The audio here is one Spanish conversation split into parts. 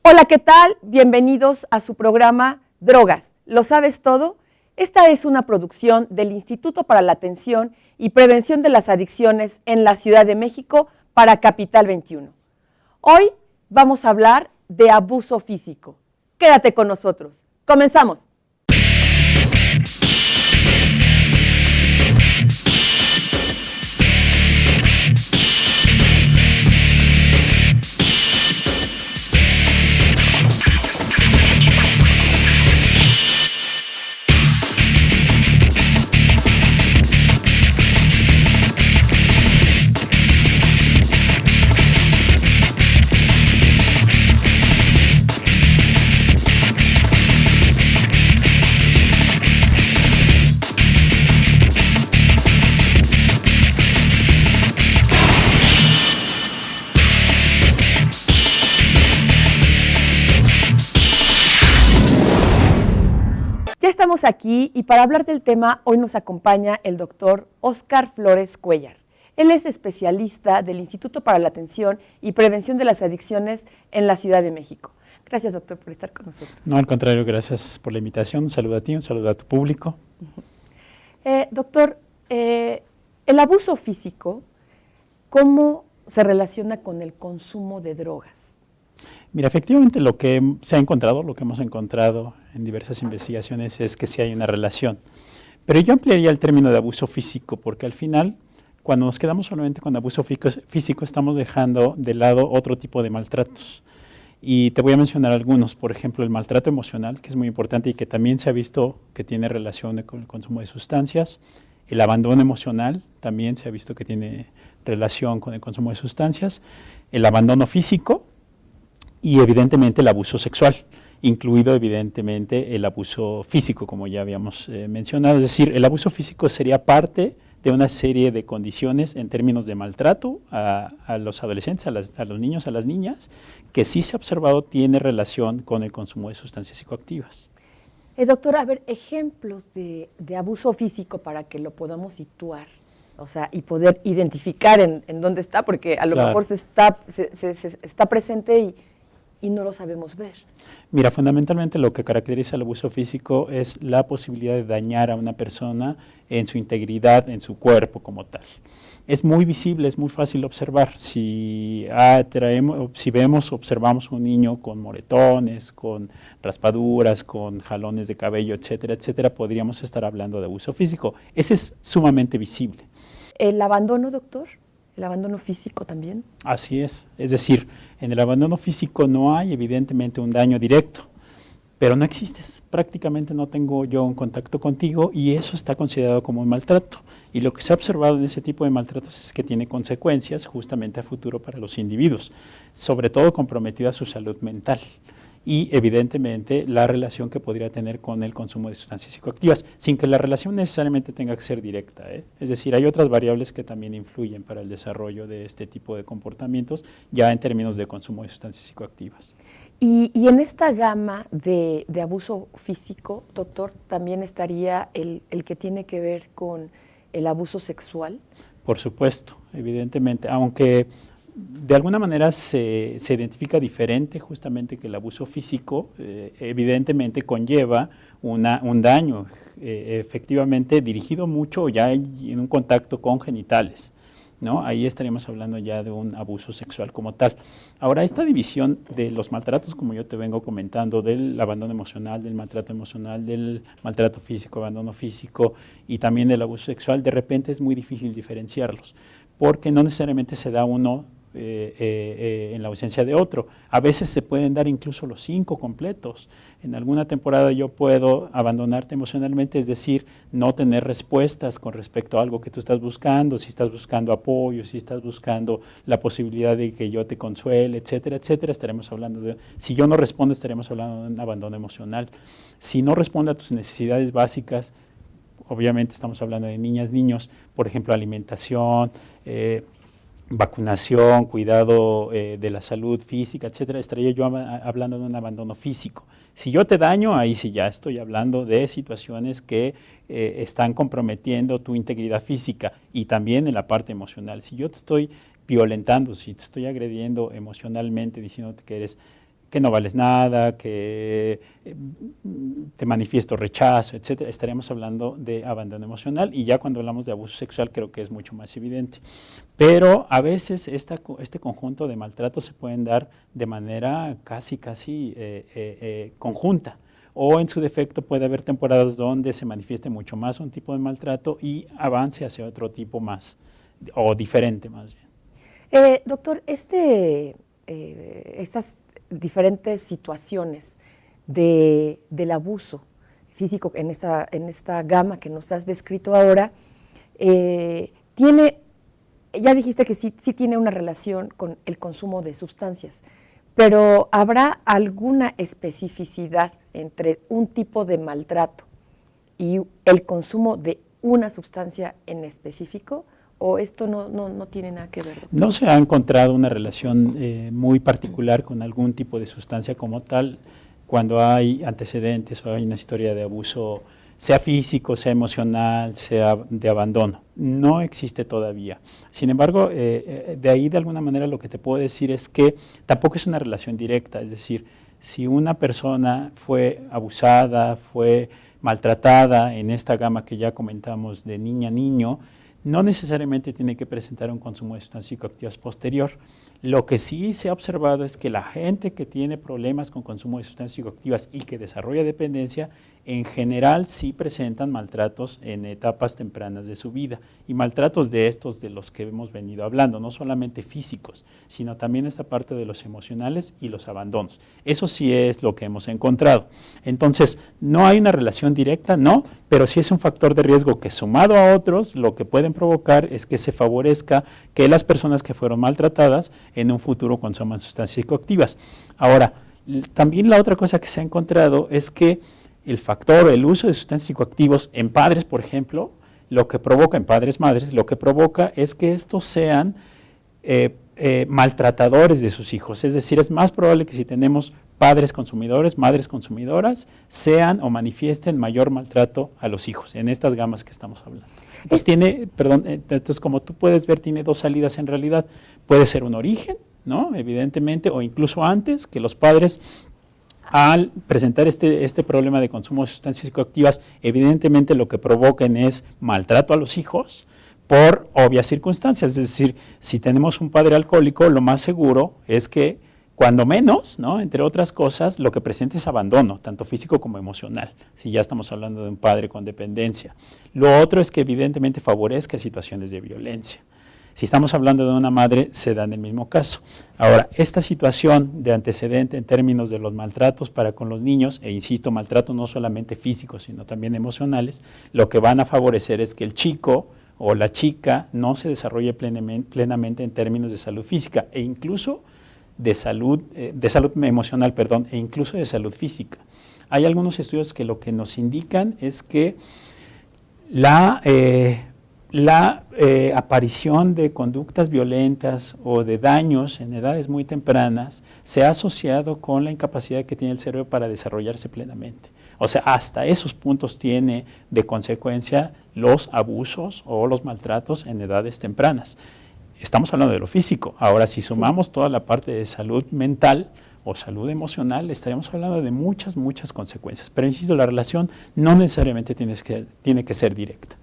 Hola, ¿qué tal? Bienvenidos a su programa Drogas. ¿Lo sabes todo? Esta es una producción del Instituto para la Atención y Prevención de las Adicciones en la Ciudad de México para Capital 21. Hoy vamos a hablar de abuso físico. Quédate con nosotros. ¡Comenzamos! Ya estamos aquí y para hablar del tema hoy nos acompaña el doctor Óscar Flores Cuéllar. Él es especialista del Instituto para la Atención y Prevención de las Adicciones en la Ciudad de México. Gracias, doctor, por estar con nosotros. No, al contrario, gracias por la invitación. Un saludo a ti, un saludo a tu público. Doctor, el abuso físico, ¿cómo se relaciona con el consumo de drogas? Mira, efectivamente lo que se ha encontrado, lo que hemos encontrado en diversas investigaciones es que sí hay una relación. Pero yo ampliaría el término de abuso físico porque al final, cuando nos quedamos solamente con abuso físico, estamos dejando de lado otro tipo de maltratos. Y te voy a mencionar algunos, por ejemplo, el maltrato emocional, que es muy importante y que también se ha visto que tiene relación con el consumo de sustancias. El abandono emocional también se ha visto que tiene relación con el consumo de sustancias. El abandono físico y evidentemente el abuso sexual, incluido evidentemente el abuso físico, como ya habíamos mencionado. Es decir, el abuso físico sería parte de una serie de condiciones en términos de maltrato a los adolescentes, a los niños, a las niñas, que sí se ha observado tiene relación con el consumo de sustancias psicoactivas. Doctora, a ver, ejemplos de abuso físico para que lo podamos situar, o sea, y poder identificar en dónde está, porque a lo mejor se está presente y no lo sabemos ver. Mira, fundamentalmente lo que caracteriza el abuso físico es la posibilidad de dañar a una persona en su integridad, en su cuerpo como tal. Es muy visible, es muy fácil observar. Si observamos un niño con moretones, con raspaduras, con jalones de cabello, etcétera, etcétera, podríamos estar hablando de abuso físico. Ese es sumamente visible. ¿El abandono, doctor? ¿El abandono físico también? Así es decir, en el abandono físico no hay evidentemente un daño directo, pero no existes, prácticamente no tengo yo un contacto contigo y eso está considerado como un maltrato. Y lo que se ha observado en ese tipo de maltratos es que tiene consecuencias justamente a futuro para los individuos, sobre todo comprometida su salud mental. Y evidentemente la relación que podría tener con el consumo de sustancias psicoactivas, sin que la relación necesariamente tenga que ser directa, Es decir, hay otras variables que también influyen para el desarrollo de este tipo de comportamientos, ya en términos de consumo de sustancias psicoactivas. Y en esta gama de abuso físico, doctor, ¿también estaría el que tiene que ver con el abuso sexual? Por supuesto, evidentemente, aunque de alguna manera se identifica diferente justamente que el abuso físico evidentemente conlleva un daño efectivamente dirigido mucho ya en un contacto con genitales, ¿no? Ahí estaríamos hablando ya de un abuso sexual como tal. Ahora, esta división de los maltratos, como yo te vengo comentando, del abandono emocional, del maltrato físico, abandono físico y también del abuso sexual, de repente es muy difícil diferenciarlos, porque no necesariamente se da uno en la ausencia de otro. A veces se pueden dar incluso los 5 completos. En alguna temporada yo puedo abandonarte emocionalmente, es decir, no tener respuestas con respecto a algo que tú estás buscando, si estás buscando apoyo, si estás buscando la posibilidad de que yo te consuele, etcétera, etcétera. Estaremos hablando si yo no respondo, estaremos hablando de un abandono emocional. Si no responde a tus necesidades básicas, obviamente estamos hablando de niñas, niños, por ejemplo, alimentación, vacunación, cuidado de la salud física, etcétera, estaría yo hablando de un abandono físico. Si yo te daño, ahí sí ya estoy hablando de situaciones que están comprometiendo tu integridad física y también en la parte emocional. Si yo te estoy violentando, si te estoy agrediendo emocionalmente, diciéndote que eres que no vales nada, que te manifiesto rechazo, etcétera, estaríamos hablando de abandono emocional, y ya cuando hablamos de abuso sexual creo que es mucho más evidente. Pero a veces este conjunto de maltratos se pueden dar de manera casi conjunta, o en su defecto puede haber temporadas donde se manifieste mucho más un tipo de maltrato y avance hacia otro tipo más, o diferente más bien. Doctor, estas diferentes situaciones del abuso físico en esta gama que nos has descrito ahora, ya dijiste que sí tiene una relación con el consumo de sustancias, pero ¿habrá alguna especificidad entre un tipo de maltrato y el consumo de una sustancia en específico? ¿O esto no tiene nada que ver, doctor? No se ha encontrado una relación muy particular con algún tipo de sustancia como tal cuando hay antecedentes o hay una historia de abuso, sea físico, sea emocional, sea de abandono. No existe todavía. Sin embargo, de ahí de alguna manera lo que te puedo decir es que tampoco es una relación directa, es decir, si una persona fue abusada, fue maltratada en esta gama que ya comentamos de niña a niño, no necesariamente tiene que presentar un consumo de sustancias psicoactivas posterior. Lo que sí se ha observado es que la gente que tiene problemas con consumo de sustancias psicoactivas y que desarrolla dependencia, en general sí presentan maltratos en etapas tempranas de su vida, y maltratos de estos de los que hemos venido hablando, no solamente físicos, sino también esta parte de los emocionales y los abandonos. Eso sí es lo que hemos encontrado. Entonces, no hay una relación directa, no, pero sí es un factor de riesgo que, sumado a otros, lo que pueden provocar es que se favorezca que las personas que fueron maltratadas en un futuro consuman sustancias psicoactivas. Ahora, también la otra cosa que se ha encontrado es que el uso de sustancias psicoactivos en padres, por ejemplo, lo que provoca, en padres, madres, lo que provoca es que estos sean maltratadores de sus hijos. Es decir, es más probable que si tenemos padres consumidores, madres consumidoras, sean o manifiesten mayor maltrato a los hijos, en estas gamas que estamos hablando. Entonces, como tú puedes ver, tiene dos salidas en realidad. Puede ser un origen, ¿no? Evidentemente, o incluso antes, que los padres, al presentar este problema de consumo de sustancias psicoactivas, evidentemente lo que provoquen es maltrato a los hijos por obvias circunstancias. Es decir, si tenemos un padre alcohólico, lo más seguro es que, cuando menos, ¿no?, entre otras cosas, lo que presenta es abandono, tanto físico como emocional, si ya estamos hablando de un padre con dependencia. Lo otro es que evidentemente favorezca situaciones de violencia. Si estamos hablando de una madre, se da en el mismo caso. Ahora, esta situación de antecedente en términos de los maltratos para con los niños, e insisto, maltratos no solamente físicos, sino también emocionales, lo que van a favorecer es que el chico o la chica no se desarrolle plenamente en términos de salud física, e incluso de salud emocional, e incluso de salud física. Hay algunos estudios que lo que nos indican es que la aparición de conductas violentas o de daños en edades muy tempranas se ha asociado con la incapacidad que tiene el cerebro para desarrollarse plenamente. O sea, hasta esos puntos tiene de consecuencia los abusos o los maltratos en edades tempranas. Estamos hablando de lo físico. Ahora, si sumamos toda la parte de salud mental o salud emocional, estaríamos hablando de muchas consecuencias. Pero insisto, la relación no necesariamente tiene que ser directa.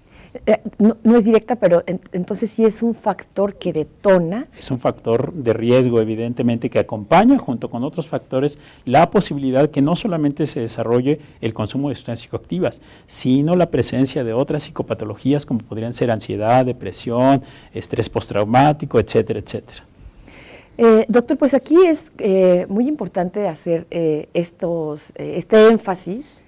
No es directa, pero entonces sí es un factor que detona. Es un factor de riesgo, evidentemente, que acompaña junto con otros factores la posibilidad que no solamente se desarrolle el consumo de sustancias psicoactivas, sino la presencia de otras psicopatologías como podrían ser ansiedad, depresión, estrés postraumático, etcétera, etcétera. Doctor, pues aquí es muy importante hacer este énfasis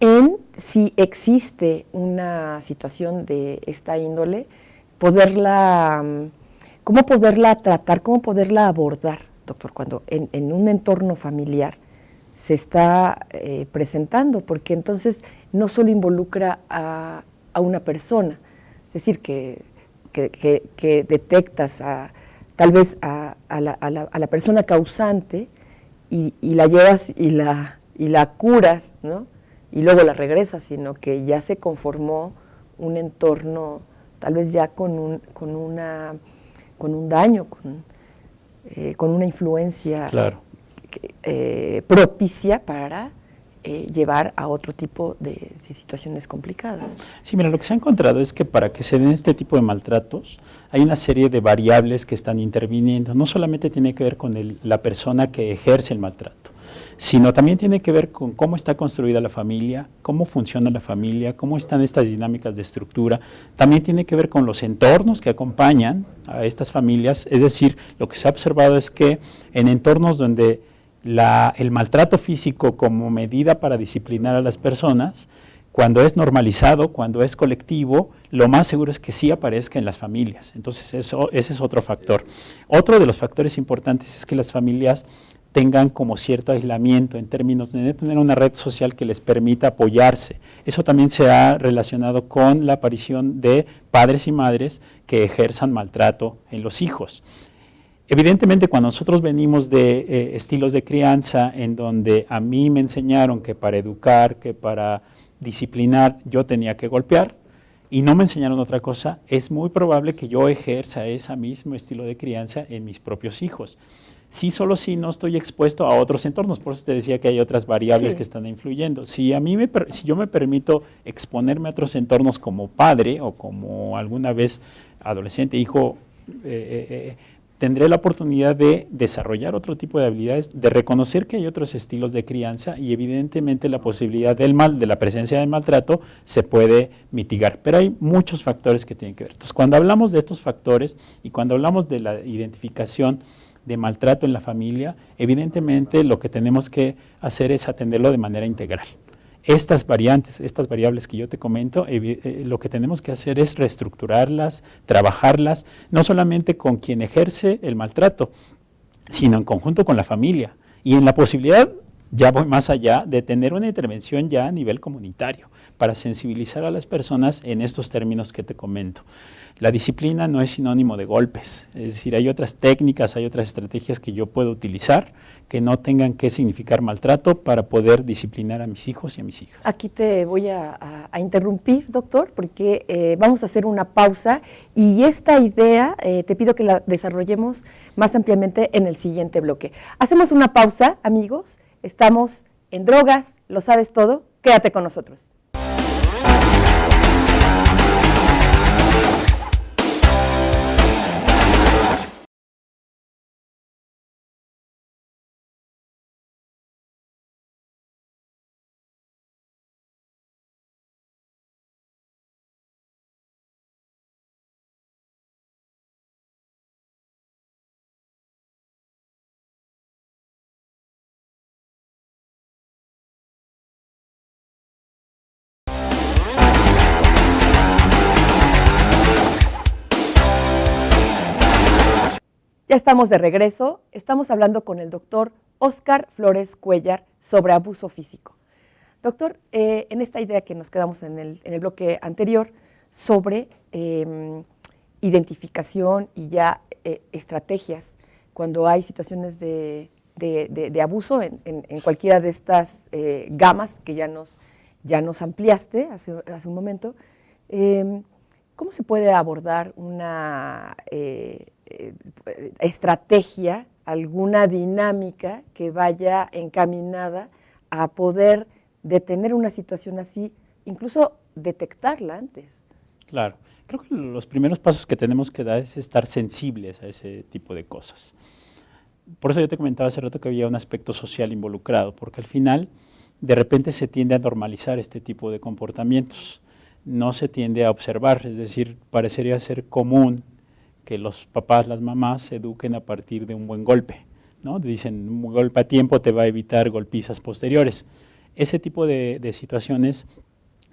en si existe una situación de esta índole, cómo poderla tratar, cómo poderla abordar, doctor, cuando en un entorno familiar se está presentando, porque entonces no solo involucra a una persona, es decir, que detectas tal vez a la persona causante y la llevas y la curas, ¿no?, y luego la regresas, sino que ya se conformó un entorno, tal vez ya con un daño, con una influencia, claro, propicia para llevar a otro tipo de situaciones complicadas. Sí, mira, lo que se ha encontrado es que para que se den este tipo de maltratos hay una serie de variables que están interviniendo. No solamente tiene que ver con la persona que ejerce el maltrato, sino también tiene que ver con cómo está construida la familia, cómo funciona la familia, cómo están estas dinámicas de estructura. También tiene que ver con los entornos que acompañan a estas familias. Es decir, lo que se ha observado es que en entornos donde el maltrato físico como medida para disciplinar a las personas, cuando es normalizado, cuando es colectivo, lo más seguro es que sí aparezca en las familias. Entonces, ese es otro factor. Otro de los factores importantes es que las familias tengan como cierto aislamiento en términos de tener una red social que les permita apoyarse. Eso también se ha relacionado con la aparición de padres y madres que ejerzan maltrato en los hijos. Evidentemente, cuando nosotros venimos de estilos de crianza en donde a mí me enseñaron que para educar, que para disciplinar yo tenía que golpear y no me enseñaron otra cosa, es muy probable que yo ejerza ese mismo estilo de crianza en mis propios hijos. Sí, solo si no estoy expuesto a otros entornos, por eso te decía que hay otras variables que están influyendo. Si yo me permito exponerme a otros entornos como padre o como alguna vez adolescente, hijo, tendré la oportunidad de desarrollar otro tipo de habilidades, de reconocer que hay otros estilos de crianza y evidentemente la posibilidad de la presencia del maltrato se puede mitigar. Pero hay muchos factores que tienen que ver. Entonces, cuando hablamos de estos factores y cuando hablamos de la identificación de maltrato en la familia, evidentemente lo que tenemos que hacer es atenderlo de manera integral. Estas variables que yo te comento, lo que tenemos que hacer es reestructurarlas, trabajarlas, no solamente con quien ejerce el maltrato, sino en conjunto con la familia. Y en la posibilidad, ya voy más allá, de tener una intervención ya a nivel comunitario, para sensibilizar a las personas en estos términos que te comento. La disciplina no es sinónimo de golpes, es decir, hay otras técnicas, hay otras estrategias que yo puedo utilizar que no tengan que significar maltrato para poder disciplinar a mis hijos y a mis hijas. Aquí te voy a interrumpir, doctor, porque vamos a hacer una pausa y esta idea te pido que la desarrollemos más ampliamente en el siguiente bloque. Hacemos una pausa, amigos, estamos en Drogas, lo sabes todo, quédate con nosotros. Ya estamos de regreso, estamos hablando con el doctor Óscar Flores Cuéllar sobre abuso físico. Doctor, en esta idea que nos quedamos en el bloque anterior sobre identificación y ya estrategias cuando hay situaciones de abuso en cualquiera de estas gamas que ya nos ampliaste hace un momento, ¿cómo se puede abordar una estrategia, alguna dinámica que vaya encaminada a poder detener una situación así, incluso detectarla antes? Claro, creo que los primeros pasos que tenemos que dar es estar sensibles a ese tipo de cosas. Por eso yo te comentaba hace rato que había un aspecto social involucrado, porque al final de repente se tiende a normalizar este tipo de comportamientos, no se tiende a observar, es decir, parecería ser común que los papás, las mamás se eduquen a partir de un buen golpe, ¿no? Dicen, un golpe a tiempo te va a evitar golpizas posteriores. Ese tipo de situaciones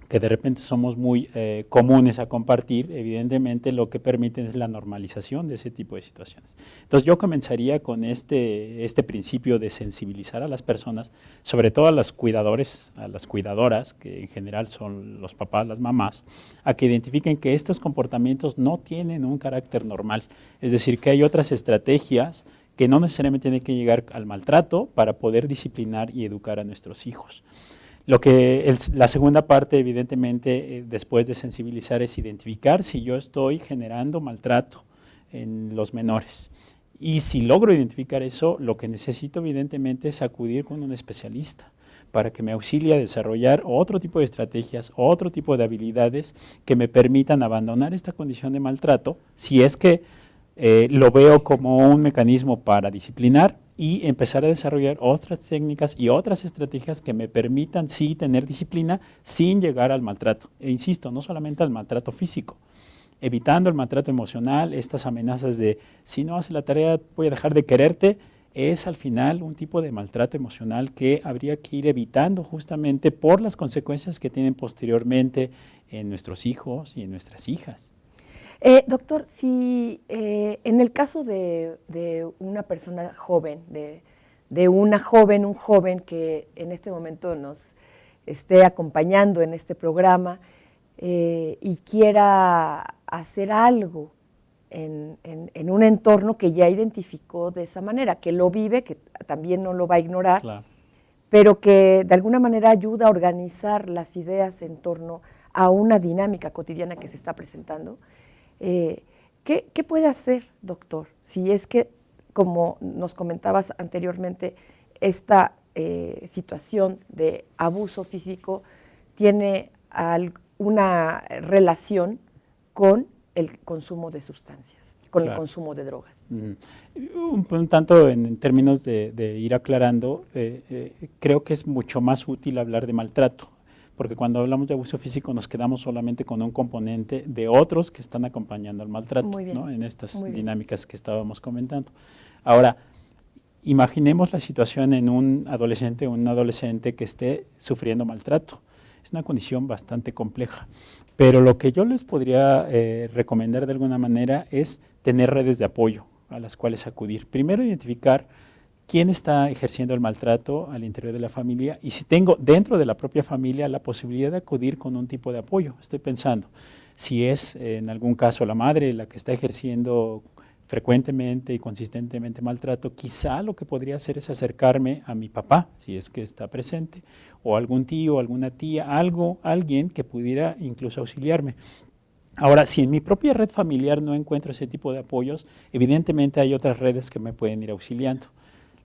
que de repente somos muy comunes a compartir, evidentemente lo que permiten es la normalización de ese tipo de situaciones. Entonces yo comenzaría con este principio de sensibilizar a las personas, sobre todo a los cuidadores, a las cuidadoras, que en general son los papás, las mamás, a que identifiquen que estos comportamientos no tienen un carácter normal, es decir, que hay otras estrategias que no necesariamente tienen que llegar al maltrato para poder disciplinar y educar a nuestros hijos. La segunda parte, evidentemente, después de sensibilizar, es identificar si yo estoy generando maltrato en los menores Y si logro identificar eso, lo que necesito evidentemente es acudir con un especialista para que me auxilie a desarrollar otro tipo de estrategias, otro tipo de habilidades que me permitan abandonar esta condición de maltrato, si es que lo veo como un mecanismo para disciplinar y empezar a desarrollar otras técnicas y otras estrategias que me permitan sí tener disciplina sin llegar al maltrato. E insisto, no solamente al maltrato físico, evitando el maltrato emocional, estas amenazas de si no haces la tarea voy a dejar de quererte, es al final un tipo de maltrato emocional que habría que ir evitando justamente por las consecuencias que tienen posteriormente en nuestros hijos y en nuestras hijas. Doctor, si en el caso de una persona joven, de una joven, un joven que en este momento nos esté acompañando en este programa y quiera hacer algo en un entorno que ya identificó de esa manera, que lo vive, que también no lo va a ignorar, Claro. pero que de alguna manera ayuda a organizar las ideas en torno a una dinámica cotidiana que se está presentando. ¿Qué puede hacer, doctor? Si es que, como nos comentabas anteriormente, esta situación de abuso físico tiene una relación con el consumo de sustancias, con Claro. el consumo de drogas. Un tanto en términos de ir aclarando, creo que es mucho más útil hablar de maltrato, porque cuando hablamos de abuso físico nos quedamos solamente con un componente de otros que están acompañando al maltrato, ¿no? En estas dinámicas que estábamos comentando. Ahora, imaginemos la situación en un adolescente o un adolescente que esté sufriendo maltrato. Es una condición bastante compleja, pero lo que yo les podría recomendar de alguna manera es tener redes de apoyo a las cuales acudir. Primero, identificar quién está ejerciendo el maltrato al interior de la familia y si tengo dentro de la propia familia la posibilidad de acudir con un tipo de apoyo. Estoy pensando, si es en algún caso la madre la que está ejerciendo frecuentemente y consistentemente maltrato, quizá lo que podría hacer es acercarme a mi papá, si es que está presente, o algún tío, alguna tía, alguien que pudiera incluso auxiliarme. Ahora, si en mi propia red familiar no encuentro ese tipo de apoyos, evidentemente hay otras redes que me pueden ir auxiliando.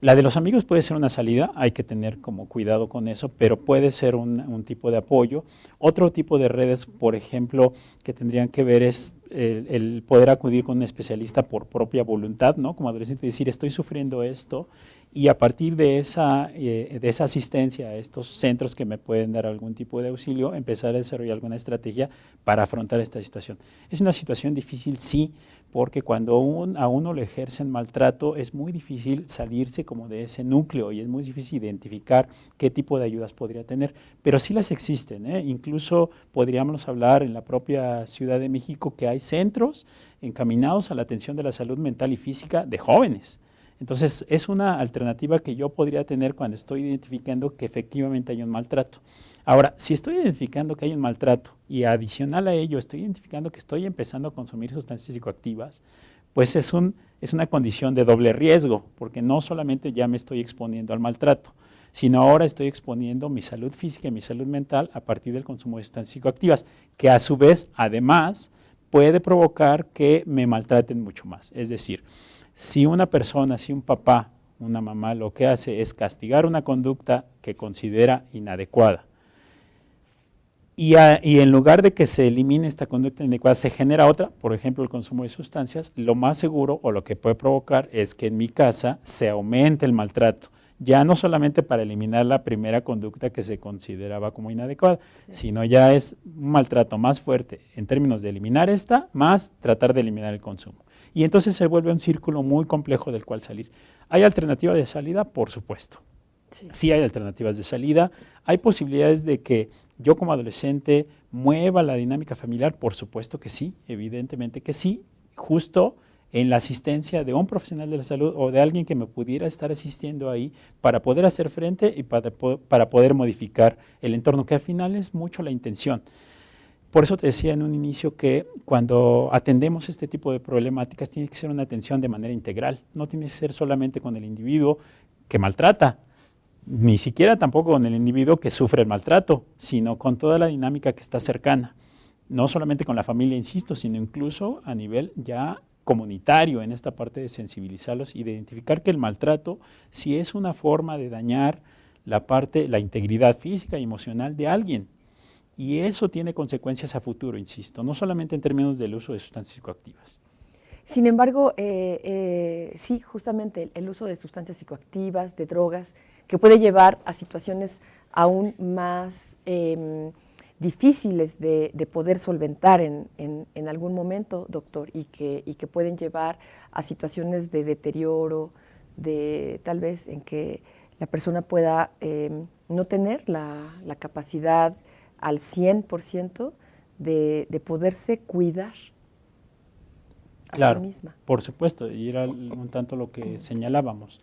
La de los amigos puede ser una salida, hay que tener como cuidado con eso, pero puede ser un tipo de apoyo. Otro tipo de redes, por ejemplo, que tendrían que ver es el poder acudir con un especialista por propia voluntad, ¿no? Como adolescente, decir, estoy sufriendo esto, y a partir de esa asistencia a estos centros que me pueden dar algún tipo de auxilio, empezar a desarrollar alguna estrategia para afrontar esta situación. Es una situación difícil, sí, porque cuando a uno le ejercen maltrato es muy difícil salirse como de ese núcleo y es muy difícil identificar qué tipo de ayudas podría tener, pero sí las existen, ¿eh? Incluso podríamos hablar en la propia Ciudad de México que hay centros encaminados a la atención de la salud mental y física de jóvenes. Entonces, es una alternativa que yo podría tener cuando estoy identificando que efectivamente hay un maltrato. Ahora, si estoy identificando que hay un maltrato y adicional a ello estoy identificando que estoy empezando a consumir sustancias psicoactivas, pues es una condición de doble riesgo, porque no solamente ya me estoy exponiendo al maltrato, sino ahora estoy exponiendo mi salud física y mi salud mental a partir del consumo de sustancias psicoactivas, que a su vez, además, puede provocar que me maltraten mucho más. Es decir, si una persona, si un papá, una mamá, lo que hace es castigar una conducta que considera inadecuada, y en lugar de que se elimine esta conducta inadecuada, se genera otra, por ejemplo, el consumo de sustancias, lo más seguro o lo que puede provocar es que en mi casa se aumente el maltrato, ya no solamente para eliminar la primera conducta que se consideraba como inadecuada, sino ya es un maltrato más fuerte en términos de eliminar esta, más tratar de eliminar el consumo. Y entonces se vuelve un círculo muy complejo del cual salir. ¿Hay alternativas de salida? Por supuesto. Sí hay alternativas de salida. Hay posibilidades de que yo como adolescente mueva la dinámica familiar, por supuesto que sí, evidentemente que sí, justo en la asistencia de un profesional de la salud o de alguien que me pudiera estar asistiendo ahí para poder hacer frente y para poder modificar el entorno, que al final es mucho la intención. Por eso te decía en un inicio que cuando atendemos este tipo de problemáticas tiene que ser una atención de manera integral, no tiene que ser solamente con el individuo que maltrata, ni siquiera tampoco con el individuo que sufre el maltrato, sino con toda la dinámica que está cercana, no solamente con la familia, insisto, sino incluso a nivel ya comunitario en esta parte de sensibilizarlos y de identificar que el maltrato sí es una forma de dañar la integridad física y emocional de alguien. Y eso tiene consecuencias a futuro, insisto, no solamente en términos del uso de sustancias psicoactivas. Sin embargo, sí, justamente el uso de sustancias psicoactivas, de drogas, que puede llevar a situaciones aún más difíciles de poder solventar en algún momento, doctor, y que pueden llevar a situaciones de deterioro, de tal vez en que la persona pueda no tener la capacidad al 100% de poderse cuidar a Claro, sí misma. por supuesto, y era un tanto lo que señalábamos.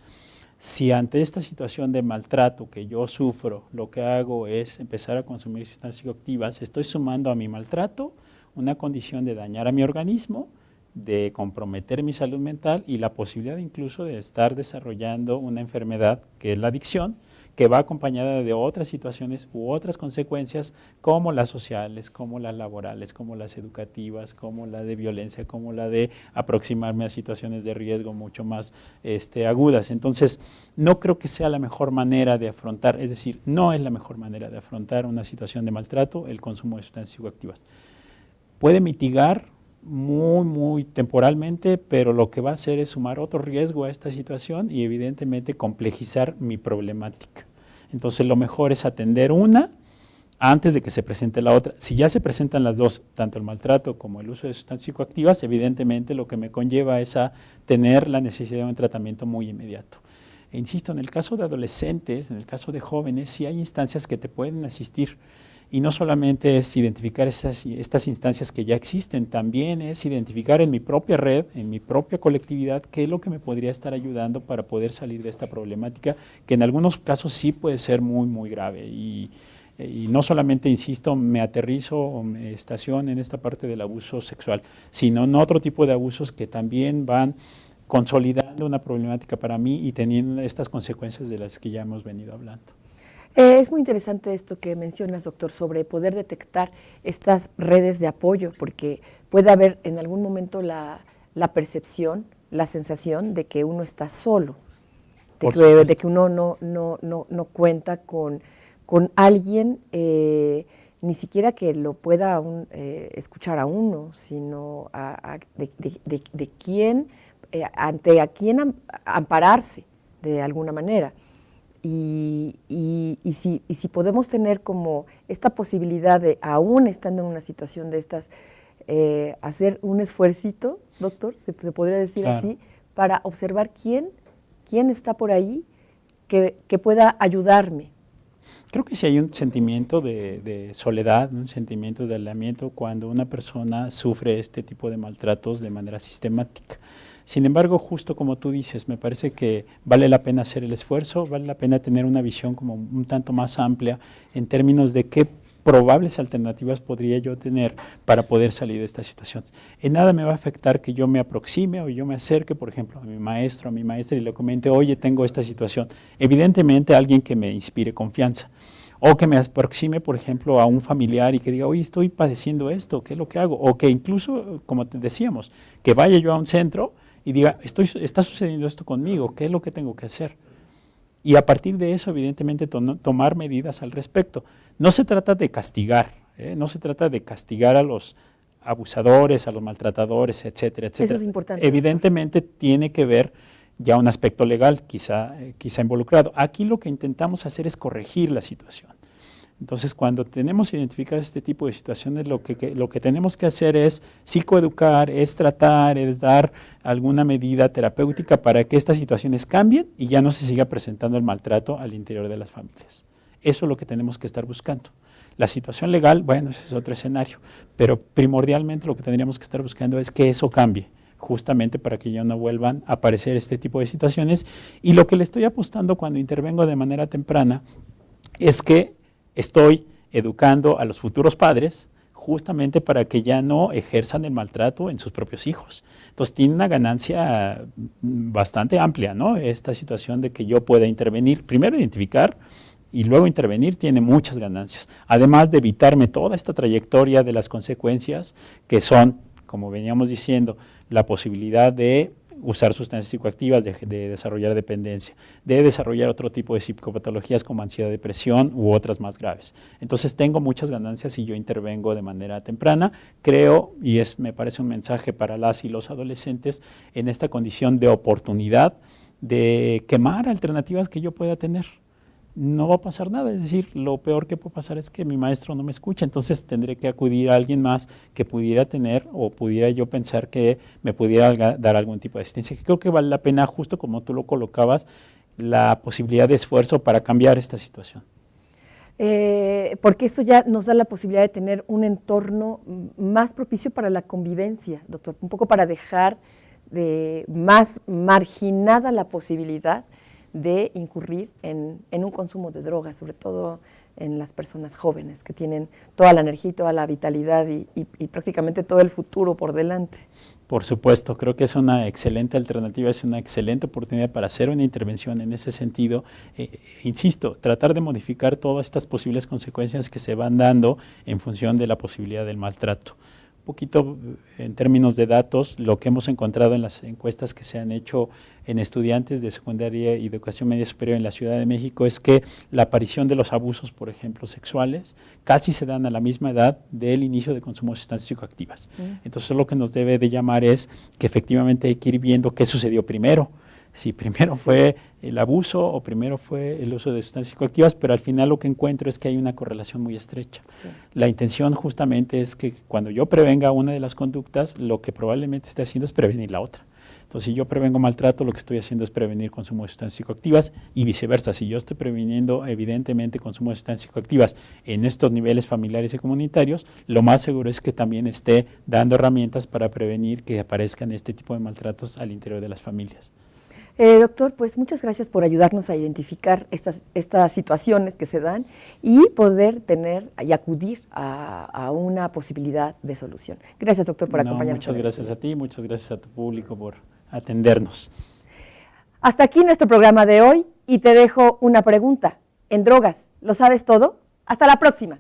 Si ante esta situación de maltrato que yo sufro, lo que hago es empezar a consumir sustancias psicoactivas, estoy sumando a mi maltrato una condición de dañar a mi organismo, de comprometer mi salud mental y la posibilidad incluso de estar desarrollando una enfermedad que es la adicción, que va acompañada de otras situaciones u otras consecuencias como las sociales, como las laborales, como las educativas, como la de violencia, como la de aproximarme a situaciones de riesgo mucho más agudas. Entonces, no creo que sea la mejor manera de afrontar, es decir, no es la mejor manera de afrontar una situación de maltrato el consumo de sustancias psicoactivas. Puede mitigar muy temporalmente, pero lo que va a hacer es sumar otro riesgo a esta situación y evidentemente complejizar mi problemática. Entonces lo mejor es atender una antes de que se presente la otra. Si ya se presentan las dos, tanto el maltrato como el uso de sustancias psicoactivas, evidentemente lo que me conlleva es a tener la necesidad de un tratamiento muy inmediato. E insisto, en el caso de adolescentes, en el caso de jóvenes, sí hay instancias que te pueden asistir. Y no solamente es identificar estas instancias que ya existen, también es identificar en mi propia red, en mi propia colectividad, qué es lo que me podría estar ayudando para poder salir de esta problemática, que en algunos casos sí puede ser muy grave. Y no solamente, insisto, me aterrizo o me estaciono en esta parte del abuso sexual, sino en otro tipo de abusos que también van consolidando una problemática para mí y teniendo estas consecuencias de las que ya hemos venido hablando. Es muy interesante esto que mencionas, doctor, sobre poder detectar estas redes de apoyo, porque puede haber en algún momento la percepción, la sensación de que uno está solo, de que uno no cuenta con alguien, ni siquiera que lo pueda escuchar a uno, sino de quién, ante a quién ampararse de alguna manera. Y si podemos tener como esta posibilidad de, aún estando en una situación de estas, hacer un esfuercito, doctor, se podría decir así, para observar quién está por ahí que pueda ayudarme. Creo que sí hay un sentimiento de soledad, un sentimiento de aislamiento cuando una persona sufre este tipo de maltratos de manera sistemática. Sin embargo, justo como tú dices, me parece que vale la pena hacer el esfuerzo, vale la pena tener una visión como un tanto más amplia en términos de qué probables alternativas podría yo tener para poder salir de esta situación. En nada me va a afectar que yo me aproxime o yo me acerque, por ejemplo, a mi maestro, a mi maestra y le comente, oye, tengo esta situación. Evidentemente, alguien que me inspire confianza. O que me aproxime, por ejemplo, a un familiar y que diga, oye, estoy padeciendo esto, ¿qué es lo que hago? O que incluso, como te decíamos, que vaya yo a un centro y diga, está sucediendo esto conmigo, ¿qué es lo que tengo que hacer? Y a partir de eso, evidentemente, tomar medidas al respecto. No se trata de castigar, no se trata de castigar a los abusadores, a los maltratadores, etcétera, etcétera. Eso es importante. Evidentemente tiene que ver ya un aspecto legal quizá involucrado. Aquí lo que intentamos hacer es corregir la situación. Entonces, cuando tenemos identificadas este tipo de situaciones, lo que tenemos que hacer es psicoeducar, es tratar, es dar alguna medida terapéutica para que estas situaciones cambien y ya no se siga presentando el maltrato al interior de las familias. Eso es lo que tenemos que estar buscando. La situación legal, bueno, ese es otro escenario, pero primordialmente lo que tendríamos que estar buscando es que eso cambie, justamente para que ya no vuelvan a aparecer este tipo de situaciones. Y lo que le estoy apostando cuando intervengo de manera temprana es que estoy educando a los futuros padres justamente para que ya no ejerzan el maltrato en sus propios hijos. Entonces tiene una ganancia bastante amplia, ¿no? Esta situación de que yo pueda intervenir, primero identificar y luego intervenir tiene muchas ganancias, además de evitarme toda esta trayectoria de las consecuencias que son como veníamos diciendo, la posibilidad de usar sustancias psicoactivas, de desarrollar dependencia, de desarrollar otro tipo de psicopatologías como ansiedad, depresión u otras más graves. Entonces tengo muchas ganancias si yo intervengo de manera temprana. Creo, y me parece un mensaje para las y los adolescentes, en esta condición de oportunidad de quemar alternativas que yo pueda tener. No va a pasar nada, es decir, lo peor que puede pasar es que mi maestro no me escucha, entonces tendré que acudir a alguien más que pudiera tener o pudiera yo pensar que me pudiera dar algún tipo de asistencia, que creo que vale la pena, justo como tú lo colocabas, la posibilidad de esfuerzo para cambiar esta situación. Porque esto ya nos da la posibilidad de tener un entorno más propicio para la convivencia, doctor, un poco para dejar de más marginada la posibilidad de incurrir en un consumo de drogas, sobre todo en las personas jóvenes que tienen toda la energía y toda la vitalidad y prácticamente todo el futuro por delante. Por supuesto, creo que es una excelente alternativa, es una excelente oportunidad para hacer una intervención en ese sentido. Insisto, tratar de modificar todas estas posibles consecuencias que se van dando en función de la posibilidad del maltrato. Un poquito en términos de datos, lo que hemos encontrado en las encuestas que se han hecho en estudiantes de secundaria y de educación media superior en la Ciudad de México es que la aparición de los abusos, por ejemplo, sexuales, casi se dan a la misma edad del inicio de consumo de sustancias psicoactivas. Entonces, lo que nos debe de llamar es que efectivamente hay que ir viendo qué sucedió primero. Si primero fue el abuso o primero fue el uso de sustancias psicoactivas, pero al final lo que encuentro es que hay una correlación muy estrecha. Sí. La intención justamente es que cuando yo prevenga una de las conductas, lo que probablemente esté haciendo es prevenir la otra. Entonces, si yo prevengo maltrato, lo que estoy haciendo es prevenir consumo de sustancias psicoactivas y viceversa. Si yo estoy previniendo, evidentemente, consumo de sustancias psicoactivas en estos niveles familiares y comunitarios, lo más seguro es que también esté dando herramientas para prevenir que aparezcan este tipo de maltratos al interior de las familias. Doctor, pues muchas gracias por ayudarnos a identificar estas situaciones que se dan y poder tener y acudir a una posibilidad de solución. Gracias, doctor, por acompañarnos. Muchas gracias a ti, muchas gracias a tu público por atendernos. Hasta aquí nuestro programa de hoy y te dejo una pregunta. ¿En drogas lo sabes todo? Hasta la próxima.